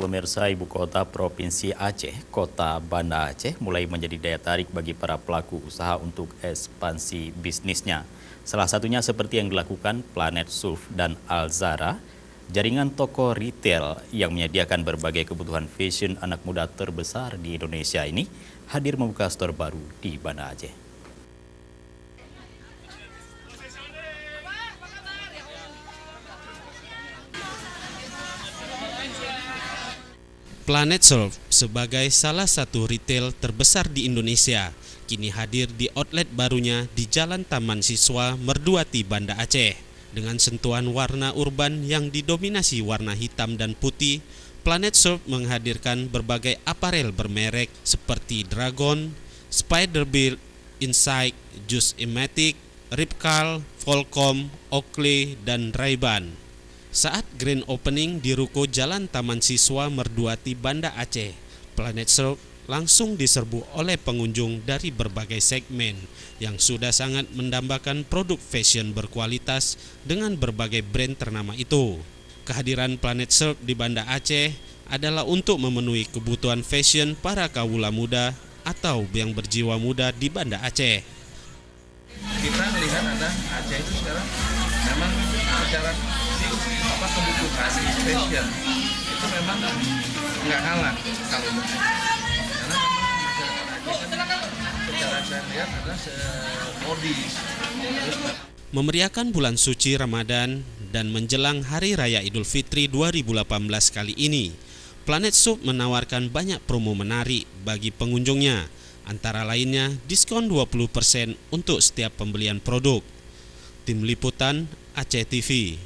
pemirsa, ibu kota Provinsi Aceh, Kota Banda Aceh, mulai menjadi daya tarik bagi para pelaku usaha untuk ekspansi bisnisnya. Salah satunya seperti yang dilakukan Planet Surf dan Alzara, jaringan toko retail yang menyediakan berbagai kebutuhan fashion anak muda terbesar di Indonesia ini, hadir membuka store baru di Banda Aceh. Planet Surf sebagai salah satu retail terbesar di Indonesia kini hadir di outlet barunya di Jalan Taman Siswa Merduati, Banda Aceh. Dengan sentuhan warna urban yang didominasi warna hitam dan putih, Planet Surf menghadirkan berbagai aparel bermerek seperti Dragon, Spiderbuilt, Insight, Just Ematic, Ripcal, Volcom, Oakley, dan Ray-Ban. Saat grand opening di ruko Jalan Taman Siswa Merduati, Banda Aceh, Planet Surf langsung diserbu oleh pengunjung dari berbagai segmen yang sudah sangat mendambakan produk fashion berkualitas dengan berbagai brand ternama itu. Kehadiran Planet Surf di Banda Aceh adalah untuk memenuhi kebutuhan fashion para kawula muda atau yang berjiwa muda di Banda Aceh. Kita melihat ada Aceh itu sekarang memang secara kebutuhan fashion itu memang nggak kalah kalau karena memang masyarakat Aceh kan secara saya lihat adalah modis. Memeriahkan bulan suci Ramadan dan menjelang Hari Raya Idul Fitri 2018 kali ini, Planet Surf menawarkan banyak promo menarik bagi pengunjungnya, antara lainnya diskon 20% untuk setiap pembelian produk. Tim Liputan Aceh TV.